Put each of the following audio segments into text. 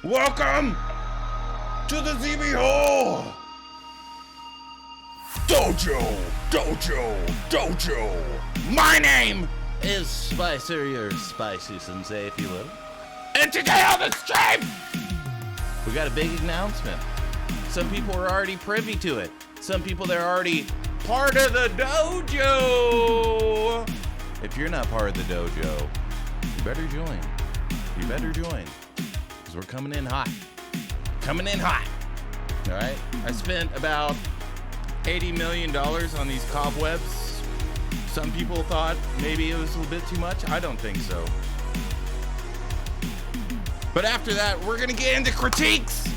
Welcome to the ZB Dojo. My name is Spicer, your spicy sensei, if you will. And today on the stream, we got a big announcement. Some people are already privy to it. Some people, they're already part of the dojo. If you're not part of the dojo, you better join. Because we're coming in hot. All right? I spent about $80 million on these cobwebs. Some people thought maybe it was a little bit too much. I don't think so. But after that, we're going to get into critiques.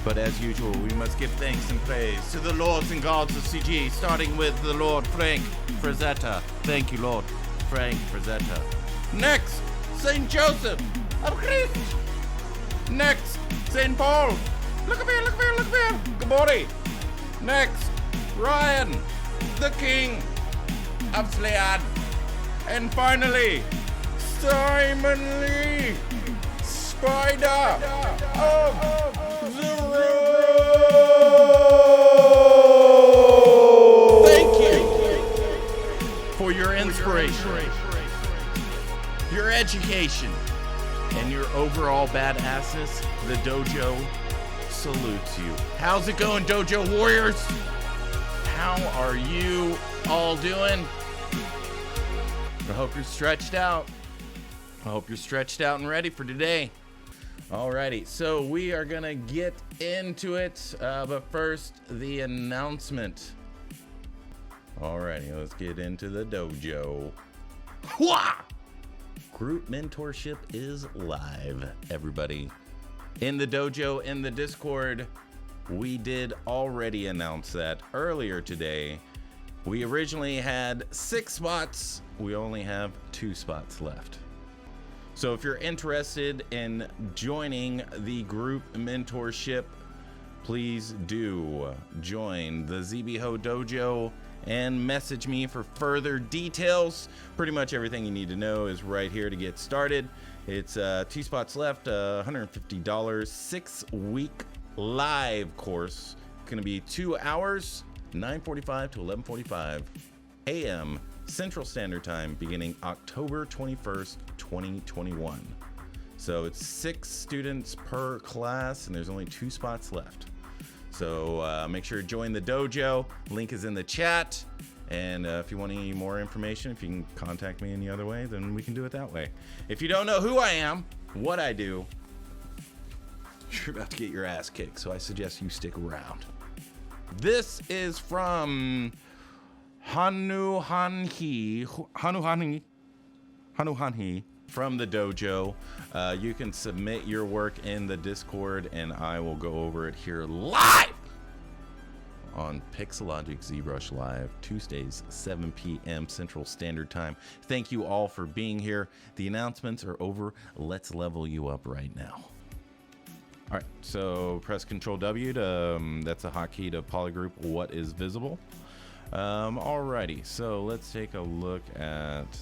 But as usual, we must give thanks and praise to the lords and gods of CG, starting with the Lord Frank Frazetta. Thank you, Lord Frank Frazetta. Next, St. Joseph of Christ. Next, St. Paul. Look up here. Good morning. Next, Ryan, the King of Slayad. And finally, Simon Lee, Spider of the Road. Thank you for your inspiration, your education, and your overall badassness. The dojo salutes you. How's it going, Dojo Warriors? How are you all doing? I hope you're stretched out. And ready for today. Alrighty, so we are gonna get into it, but first, the announcement. Alrighty, let's get into the dojo. Hwah! Group mentorship is live, everybody. In the dojo, in the Discord, we did already announce that earlier today. We originally had 6 spots. We only have 2 spots left. So if you're interested in joining the group mentorship, please do join the ZBHO Dojo and message me for further details. Pretty much everything you need to know is right here to get started. It's 2 spots left, $150, 6-week live course. It's gonna be 2 hours, 9:45 to 11:45 a.m. Central Standard Time, beginning October 21st, 2021. So it's 6 students per class, and there's only 2 spots left. So make sure to join the dojo. Link is in the chat. And if you want any more information, if you can contact me any other way, then we can do it that way. If you don't know who I am, what I do, you're about to get your ass kicked. So I suggest you stick around. This is from Hanuhanhi from the dojo. You can submit your work in the Discord, and I will go over it here live on Pixelogic ZBrush Live, Tuesdays, 7 p.m. Central Standard Time. Thank you all for being here. The announcements are over. Let's level you up right now. All right, so press Control W to, that's a hotkey to polygroup what is visible. Alrighty, so let's take a look at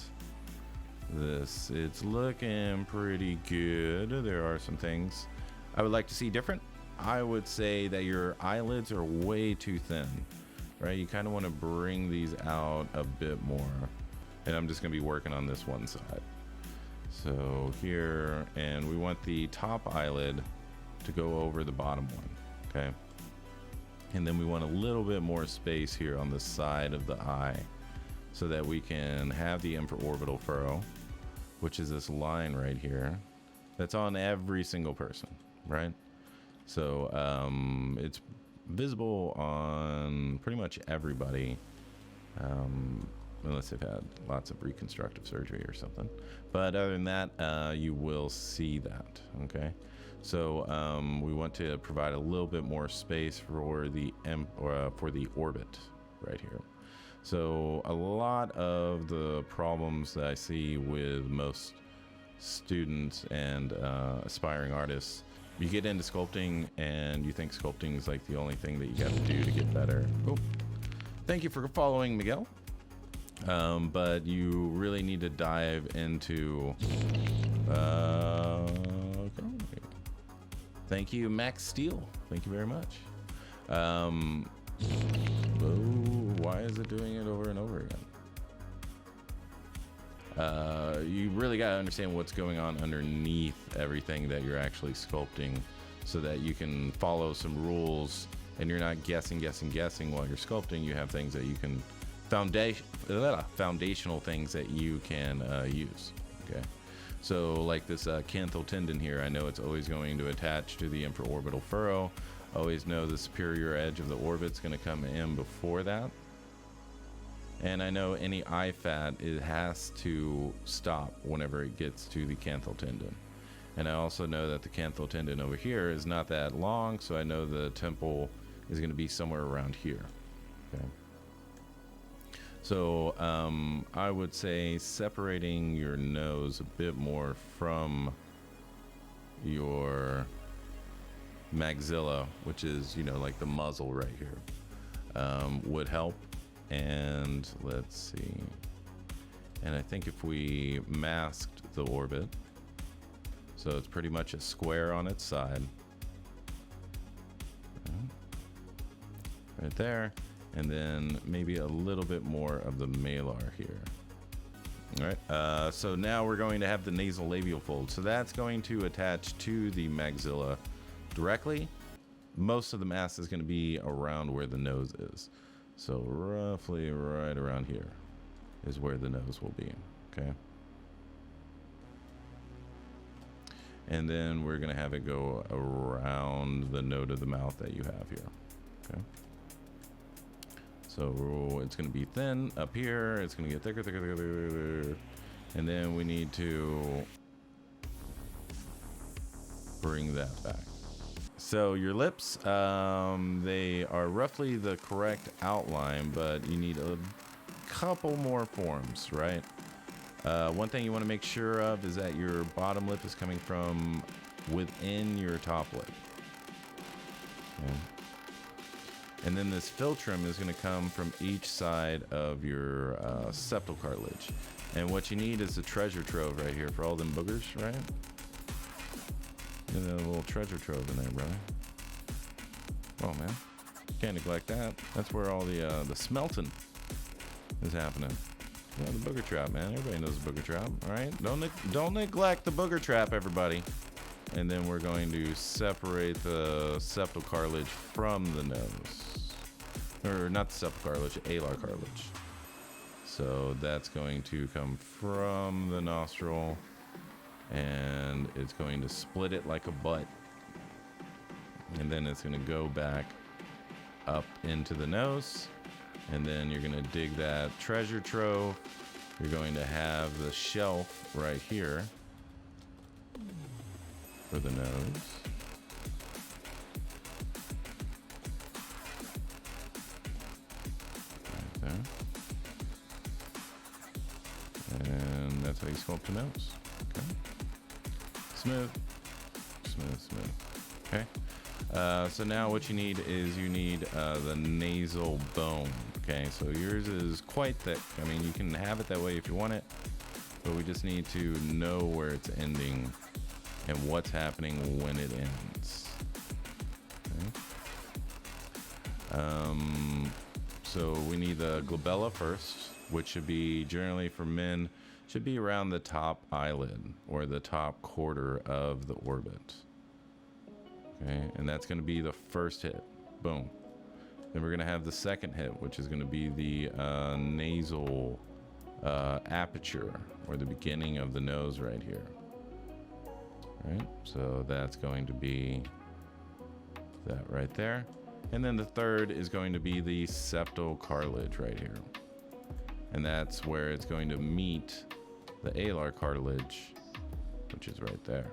this. It's looking pretty good. There are some things I would like to see different. I would say that your eyelids are way too thin, right? You kind of want to bring these out a bit more. And I'm just going to be working on this one side. So here, and we want the top eyelid to go over the bottom one, okay? And then we want a little bit more space here on the side of the eye so that we can have the infraorbital furrow, which is this line right here. That's on every single person, right? So it's visible on pretty much everybody, unless they've had lots of reconstructive surgery or something. But other than that, you will see that, okay? So we want to provide a little bit more space for the orbit right here. So a lot of the problems that I see with most students and aspiring artists, you get into sculpting and you think sculpting is like the only thing that you got to do to get better. Oh, thank you for following, Miguel. But you really need to dive into okay, Thank you, Max Steel. Thank you very much. Oh, why is it doing it over and over again? You really got to understand what's going on underneath everything that you're actually sculpting, so that you can follow some rules and you're not guessing while you're sculpting. You have things that you can foundational things that you can use. Okay, so like this canthal tendon here, I know it's always going to attach to the infraorbital furrow. Always know the superior edge of the orbit's going to come in before that. And I know any eye fat, it has to stop whenever it gets to the canthal tendon. And I also know that the canthal tendon over here is not that long, so I know the temple is going to be somewhere around here. Okay. So I would say separating your nose a bit more from your maxilla, which is, you know, like the muzzle right here, would help. And let's see. And I think if we masked the orbit, so it's pretty much a square on its side. Right there. And then maybe a little bit more of the malar here. All right. So now we're going to have the nasolabial fold. So that's going to attach to the maxilla directly. Most of the mass is going to be around where the nose is. So roughly right around here is where the nose will be. Okay. And then we're going to have it go around the node of the mouth that you have here. Okay. So it's going to be thin up here. It's going to get thicker, thicker, thicker, thicker. And then we need to bring that back. So your lips, they are roughly the correct outline, but you need a couple more forms, right? One thing you want to make sure of is that your bottom lip is coming from within your top lip. Okay. And then this philtrum is going to come from each side of your septal cartilage. And what you need is a treasure trove right here for all them boogers, right? Get a little treasure trove in there, brother. Oh man, can't neglect that. That's where all the smelting is happening. You know, the booger trap, man. Everybody knows the booger trap, all right? Don't neglect the booger trap, everybody. And then we're going to separate the septal cartilage from the nose, or not the septal cartilage, alar cartilage. So that's going to come from the nostril, and it's going to split it like a butt, and then it's going to go back up into the nose, and then you're going to dig that treasure trove. You're going to have the shelf right here for the nose. Right there. And that's how you sculpt a nose. Okay. Smooth, smooth, smooth. Okay. So now what you need is the nasal bone. Okay, so yours is quite thick. I mean, you can have it that way if you want it, but we just need to know where it's ending and what's happening when it ends. Okay. So we need the glabella first, which should be generally for men, should be around the top eyelid or the top quarter of the orbit. Okay, and that's going to be the first hit. Boom. Then we're going to have the second hit, which is going to be the nasal aperture, or the beginning of the nose right here. Right, so that's going to be that right there. And then the third is going to be the septal cartilage right here. And that's where it's going to meet the alar cartilage, which is right there.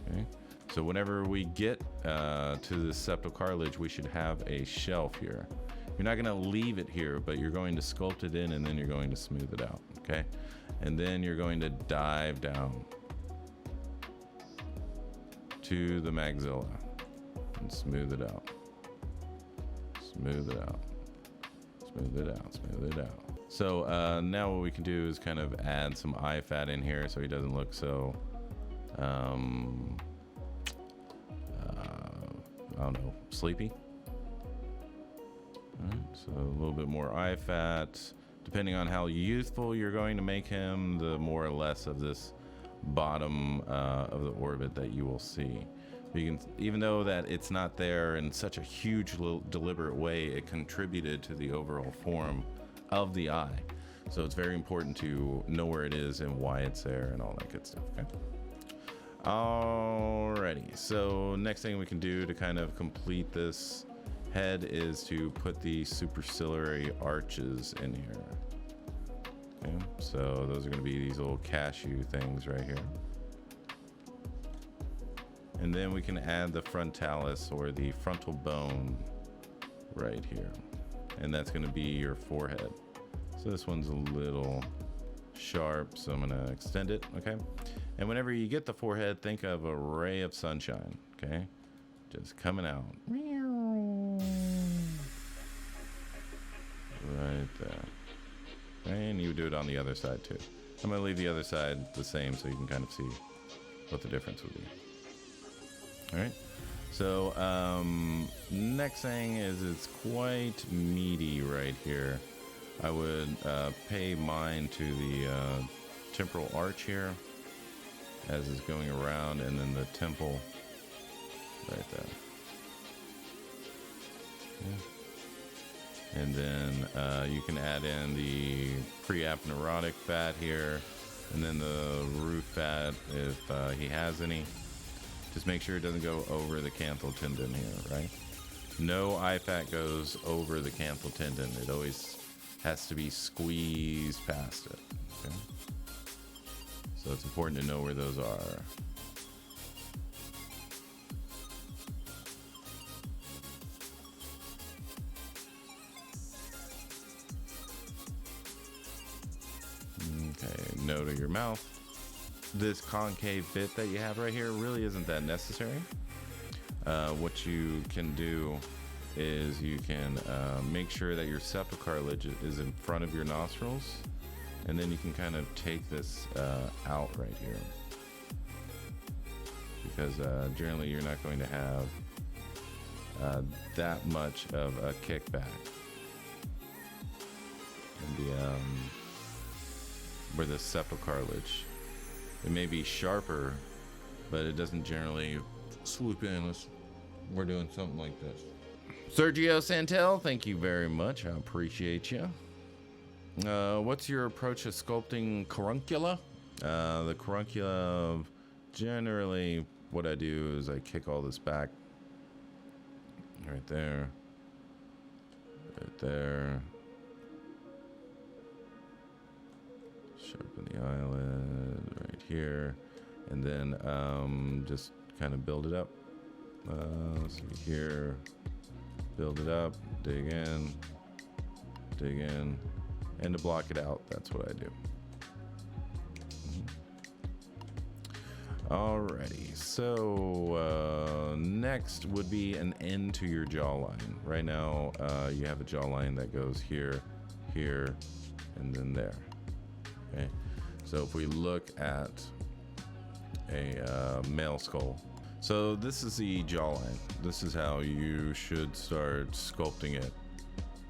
Okay. So whenever we get to the septal cartilage, we should have a shelf here. You're not going to leave it here, but you're going to sculpt it in, and then you're going to smooth it out. Okay. And then you're going to dive down to the maxilla and smooth it out. Smooth it out. Smooth it out. Smooth it out. So now what we can do is kind of add some eye fat in here so he doesn't look so I don't know, sleepy. All right, so a little bit more eye fat. Depending on how youthful you're going to make him, the more or less of this bottom of the orbit that you will see. You can, even though that it's not there in such a huge, deliberate way, it contributed to the overall form of the eye. So it's very important to know where it is and why it's there and all that good stuff. Okay. Alrighty. So next thing we can do to kind of complete this head is to put the superciliary arches in here. Okay. So those are going to be these little cashew things right here. And then we can add the frontalis or the frontal bone right here. And that's going to be your forehead. So this one's a little sharp, so I'm going to extend it, okay? And whenever you get the forehead, think of a ray of sunshine, okay? Just coming out. Right there. And you do it on the other side too. I'm going to leave the other side the same so you can kind of see what the difference would be. All right, so next thing is it's quite meaty right here. I would pay mine to the temporal arch here as it's going around, and then the temple right there. Okay. And then you can add in the preapneurotic fat here, and then the roof fat if he has any. Just make sure it doesn't go over the canthal tendon here, right? No eye fat goes over the canthal tendon. It always has to be squeezed past it, okay? So it's important to know where those are. Okay, no to your mouth. This concave bit that you have right here really isn't that necessary. What you can do is you can make sure that your septal cartilage is in front of your nostrils, and then you can kind of take this out right here, because generally you're not going to have that much of a kickback. And where the septal cartilage, it may be sharper, but it doesn't generally swoop in unless we're doing something like this. Sergio Santel, thank you very much. I appreciate you. What's your approach to sculpting caruncula? The caruncula, generally what I do is I kick all this back. Right there. Right there. Sharpen the eyelid right here, and then just kind of build it up. Let's see here, build it up, dig in, and to block it out, that's what I do. Alrighty, so next would be an end to your jawline. Right now, you have a jawline that goes here, here, and then there. Okay, so if we look at a male skull, so this is the jawline. This is how you should start sculpting it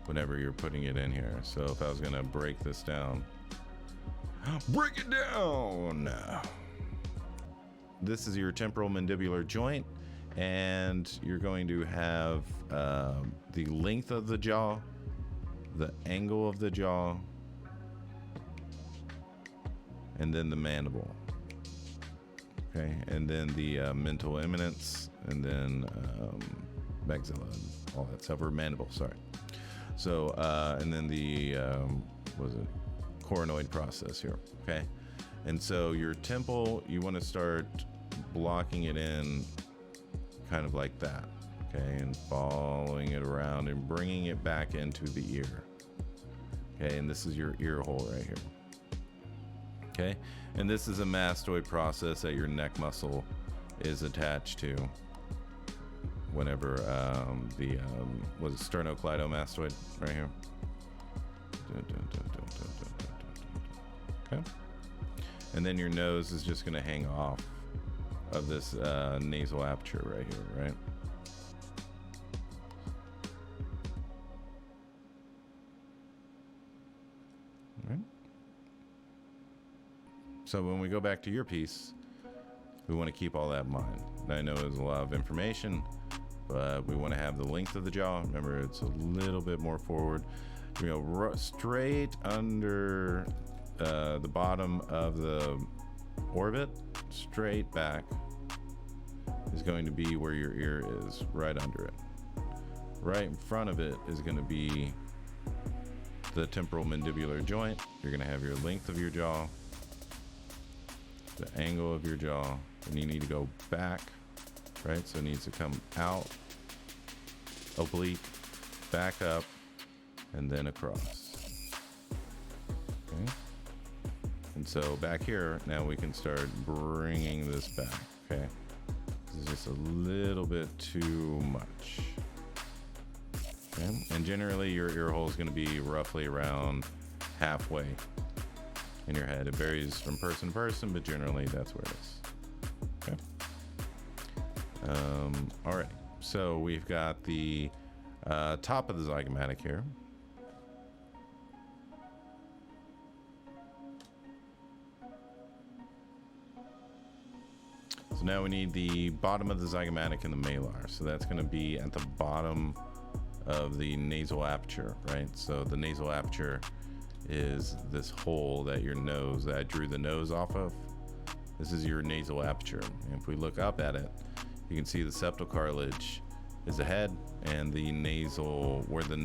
whenever you're putting it in here. So if I was gonna break this down, break it down. This is your temporal mandibular joint, and you're going to have the length of the jaw, the angle of the jaw, and then the mandible. Okay, and then the mental eminence, and then maxilla, and all that stuff, or mandible, sorry. So, and then the, coronoid process here, okay? And so your temple, you want to start blocking it in kind of like that, okay? And following it around and bringing it back into the ear, okay? And this is your ear hole right here. Okay, and this is a mastoid process that your neck muscle is attached to whenever was it sternocleidomastoid right here. Okay, and then your nose is just going to hang off of this nasal aperture right here, right? So when we go back to your piece, we want to keep all that in mind. I know it's a lot of information, but we want to have the length of the jaw. Remember, it's a little bit more forward. You know, straight under the bottom of the orbit, straight back is going to be where your ear is, right under it. Right in front of it is going to be the temporal mandibular joint. You're going to have your length of your jaw, the angle of your jaw, and you need to go back, right? So it needs to come out, oblique, back up, and then across. Okay. And so back here, now we can start bringing this back, okay? This is just a little bit too much. Okay. And generally your ear hole is going to be roughly around halfway in your head. It varies from person to person, but generally that's where it is. Okay. All right. So we've got the top of the zygomatic here. So now we need the bottom of the zygomatic and the malar. So that's going to be at the bottom of the nasal aperture, right? So the nasal aperture is this hole that your nose, that I drew the nose off of. This is your nasal aperture. And if we look up at it, you can see the septal cartilage is the head, and the nasal, where the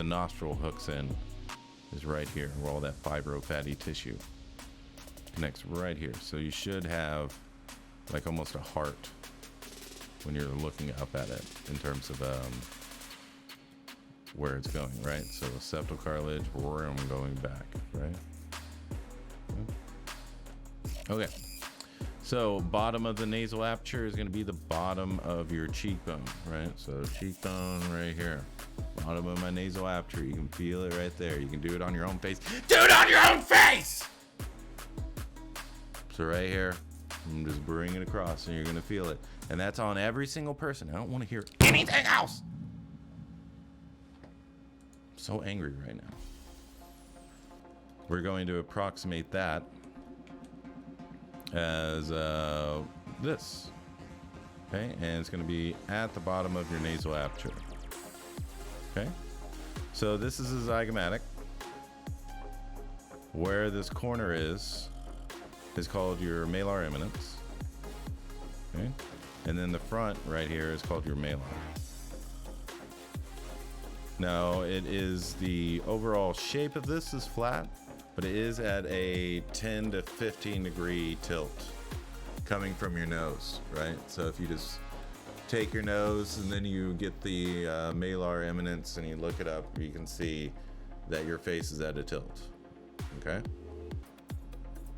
nostril hooks in is right here, where all that fibro-fatty tissue connects right here. So you should have like almost a heart when you're looking up at it in terms of where it's going, right? So septal cartilage, going back, right? Okay. So bottom of the nasal aperture is going to be the bottom of your cheekbone, right? So cheekbone right here, bottom of my nasal aperture. You can feel it right there. You can do it on your own face. Do it on your own face! So right here, I'm just bring it across and you're going to feel it. And that's on every single person. I don't want to hear anything else. I'm so angry right now. We're going to approximate that as this. Okay, and it's going to be at the bottom of your nasal aperture. Okay, so this is a zygomatic. Where this corner is called your malar eminence. Okay, and then the front right here is called your malar. Now it is the overall shape of this is flat, but it is at a 10 to 15 degree tilt coming from your nose, right? So if you just take your nose and then you get the malar eminence and you look it up, you can see that your face is at a tilt. Okay?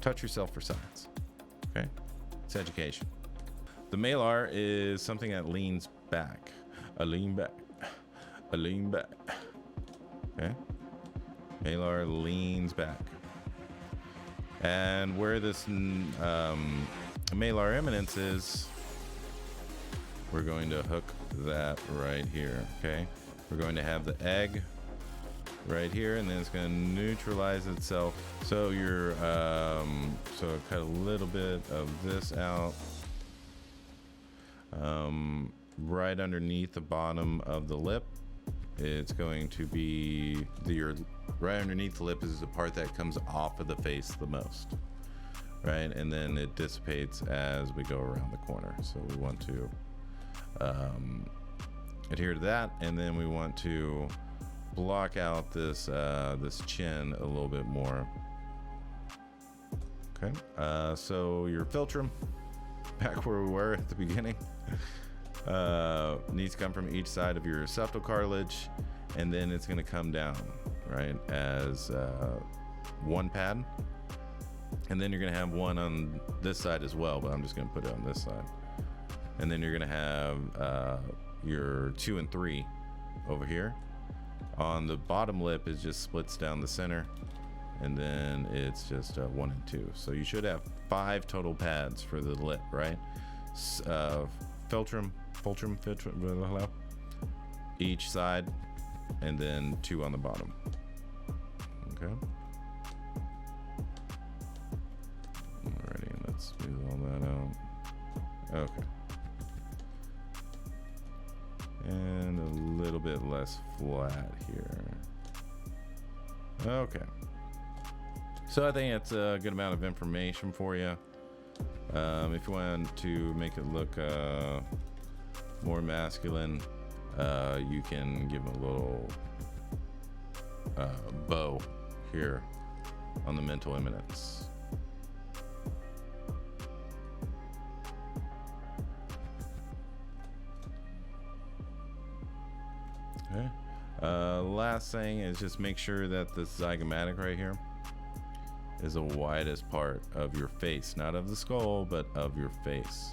Touch yourself for science. Okay? It's education. The malar is something that leans back. A lean back. A lean back. Okay? Malar leans back. And where this malar eminence is, we're going to hook that right here, okay? We're going to have the egg right here, and then it's going to neutralize itself. So you're, so cut a little bit of this out. Right underneath the bottom of the lip, it's going to be right underneath the lip is the part that comes off of the face the most, right? And then it dissipates as we go around the corner. So we want to adhere to that, and then we want to block out this this chin a little bit more. Okay, so your philtrum, back where we were at the beginning, needs to come from each side of your septal cartilage, and then it's going to come down, right, as one pad, and then you're going to have one on this side as well, but I'm just going to put it on this side, and then you're going to have your 2 and 3 over here. On the bottom lip, it just splits down the center, and then it's just 1 and 2. So you should have 5 total pads for the lip, right? Philtrum, each side, and then 2 on the bottom. Okay. Okay. And a little bit less flat here. Okay. So I think it's a good amount of information for you. If you want to make it look more masculine, you can give them a little bow here on the mental eminence. Okay. Last thing is just make sure that this zygomatic right here is the widest part of your face, not of the skull, but of your face.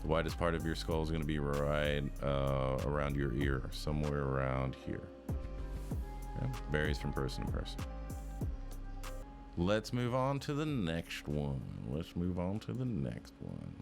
The widest part of your skull is going to be right around your ear, somewhere around here. Okay. Varies from person to person. Let's move on to the next one.